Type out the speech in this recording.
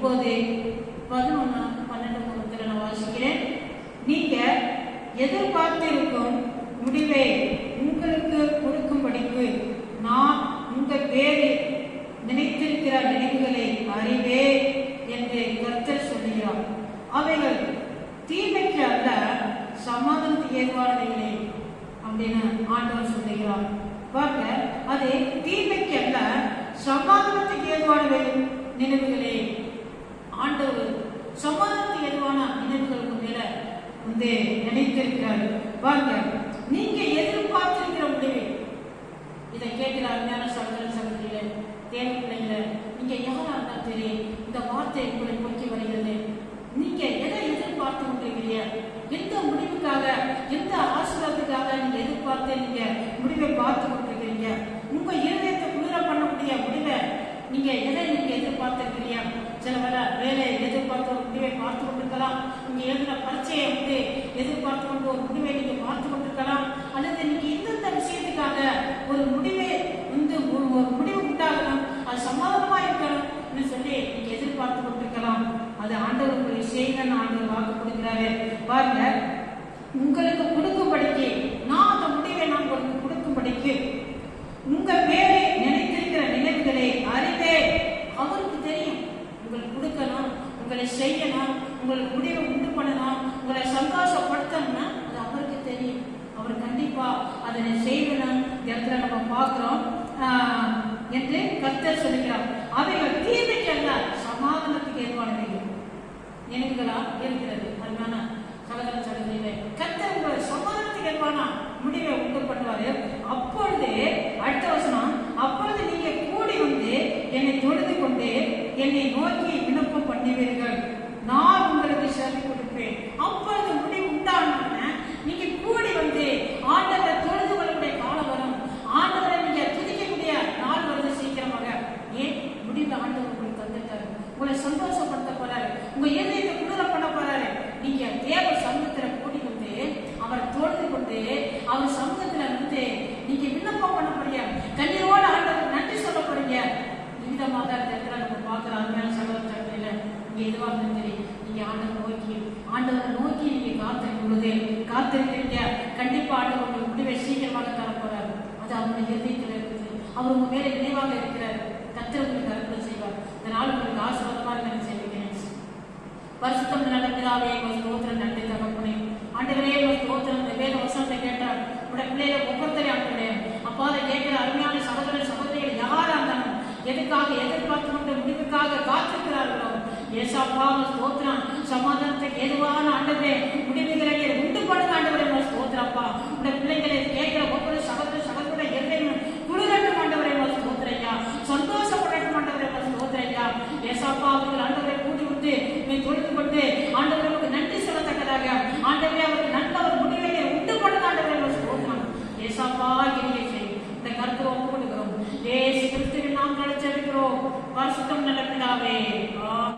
9, 11, 12 நான் வாசிக்கிறேன். நீங்க எதிர்பார்த்திருக்கும் முடிவை உங்களுக்கு கொடுக்கும்படிக்கு நான் உங்கள் பேரில் நினைத்திருக்கிற நினைவுகளை அறிவே என்று கர்த்தர் சொல்லுகிறார். அவைகள் தீமைக்கு அல்ல, சமாதானத்துக்கு ஏதுவானவைகளே அப்படின்னு ஆண்டவர் சொல்லுகிறார். பாருங்க, அது தீமைக்கு அல்ல, சமாதானத்துக்கு ஏதுவானவை நினைவுகளே. ஆண்டவர் சமாதானத்துக்கு ஏதுவான நினைவுகளுக்கு மேல நினைத்திருக்கிறார். பாருங்க, நீங்க எதிர்பார்த்திருக்கிற முடிவு. இதை கேட்கிற அருமையான சகோதர சகோதரிகளே, தேவ பிள்ளைங்கள, நீங்க யாரா இருந்தா தெரியும், இந்த வார்த்தை உங்களை நோக்கி வருகிறது. நீங்க எதை எதிர்பார்த்து கொண்டிருக்கிறீங்க? எந்த முடிவுக்காக, எந்த ஆசீர்வாதத்துக்காக நீங்க எதிர்பார்த்து நீங்க முடிவை பார்த்து கொண்டிருக்கிறீங்க? உங்க இருதயத்தை குளிர பண்ணக்கூடிய முடிவை நீங்க எதை நீங்க எதிர்பார்த்திருக்கிறீங்க? சில வேலை எதிர்பார்த்து ஒரு முடிவை பார்த்து கொண்டிருக்கலாம். நீங்க எழுதின பரீட்சையை எதிர்பார்த்து கொண்டு ஒரு முடிவை நீங்க பார்த்து கொண்டிருக்கலாம். அல்லது நீங்க எந்தெந்த விஷயத்துக்காக ஒரு முடிவை ஒரு முடிவு உண்டாகணும், அது சமாதானமா இருக்கணும் சொல்லி நீங்க எதிர்பார்த்து கொண்டிருக்கலாம். அது ஆண்டவர் உங்களை செய்யணும்னு ஆண்டவர் வாக்கு கொடுக்கிறாரு. பாருங்க, உங்களுக்கு கொடுக்கும்படிக்கு நான் அந்த முடிவை நான் உங்களுக்கு கொடுக்கும்படிக்கு உங்க பேரை நினைத்திருக்கிற நினைவுகளை அறிவே. அவருக்கு தெரியும் உங்களுக்கு கொடுக்கணும், உங்களை செய்யணும், உங்களுக்கு முடிவை உண்டு பண்ணணும், உங்களை சந்தோஷப்படுத்தணும்னா அது அவருக்கு தெரியும். அவர் கண்டிப்பா அதனை செய்யணும். இடத்துல நம்ம பார்க்கிறோம் என்று கர்த்தர் சொல்லுகிறார். அவைகள் தீமைக்கு அல்ல, சமாதானத்துக்கு ஏதுவானவைகள் நினைவுகளா இருக்கிறது. அதுதான சகோதர சகோதரிகளே, கர்த்தர் உங்கள் சமாதானத்துக்கு ஏதுவான முடிவை உண்டு பண்ணுவாரு. அப்பொழுது அடுத்த வசனம், அப்பொழுது நீங்க கூடி என்னை தொழுது கொண்டு என்னை நோக்கி விண்ணப்பம் பண்ணுவீர்கள், நான் உங்களுக்கு செவி கொடுப்பேன். அப்பொழுது முடிவு உண்டான நீங்க கூடி ஆண்டவரை தொழுது கொள்ளக்கூடிய காலம் வரும். ஆண்டவரை நீங்க துதிக்கக்கூடிய நாள் வருது சீக்கிரமாக. ஏன் முடிவு ஆண்டவர் உங்களுக்கு தந்துட்டாரு, உங்களை சந்தோஷப்படுத்த போறாரு, உங்க இதயத்தை குளிர பண்ண போறாரு. நீங்க தேவ சமூகத்துல கூடி அவரை தொழுது கொண்டு அவர் சமூகத்துல நீங்க விண்ணப்பம் பண்ண போறீங்க, கண்ணீரோட ஆண்டவர் நன்றி சொல்ல போறீங்க. விதமாக நம்ம பார்க்கிற அருமையான சகோதர சகோதரிகள, நீங்க எதுவாக இருந்தாலும் சரி, நீங்க ஆண்டவரை நோக்கி நீங்க காத்திருக்கிறீங்க. கண்டிப்பா ஆண்டவர் உங்களுக்கு முடிவை சீக்கிரமாக தர போறாரு. அது அவருடைய இதயத்தில் இருக்குது. அவர் உங்க மேல நினைவாக இருக்கிறார். கர்த்தர் உங்களுக்கு அற்புதம் செய்வார். இந்த நாள் உங்களுக்கு ஆசீர்வாதமா இருக்க செய்வீங்க. பரிசுத்தம் நல்ல பிதாவே, ஸ்தோத்திரம், நன்றி தகப்பனே. ஆண்டவரே ஸ்தோத்திரம். இந்த வேத வசனத்தை கேட்டார் உடைய பிள்ளைகளை ஒவ்வொருத்தரையும் ஆண்டவரே அப்பா அதை கேட்கிற அருமையான சகோதர சகோதரிகள் யாரா இருந்தாலும் எதுக்காக எதிர்பார்த்து கொண்டு முடிவுக்காக காத்திருக்கிறார்களோ, ஏசாப்பா ஸ்தோத்திரம், சமாதானத்துக்கு ஏதுவான ஆண்டவரே முடிவுகளை உண்டு பண்ணுங்க ஆண்டவரே. ஸ்தோத்திரப்பா, உடைய பிள்ளைகளை கேட்கிற ஒவ்வொரு சகோதர சகோதர எதையும் குளிரட்டும் ஆண்டவரே. ஸ்தோத்திரையா, சந்தோஷப்படட்டும் ஆண்டவரே. ஸ்தோத்திரையா, ஏசாப்பா அவர்கள் ஆண்டவரை கூட்டி நீ தொழுது கொண்டு ஆண்டவருக்கு நன்றி சொல்லத்தக்கதாக ஆண்டவரே அவருக்கு நல்ல ஒரு முடிவை உண்டு பண்ணுங்க ஆண்டவரே. ஸ்தோத்திரம் ஏசாப்பா, கிரியை செய். இந்த கருத்தை ஒப்பு கொடுக்கிறோம். ஏசு கிறிஸ்துவின் நாமத்தில் ஜெபிக்கிறோம். பரிசுத்தம் நல்ல பிதாவே.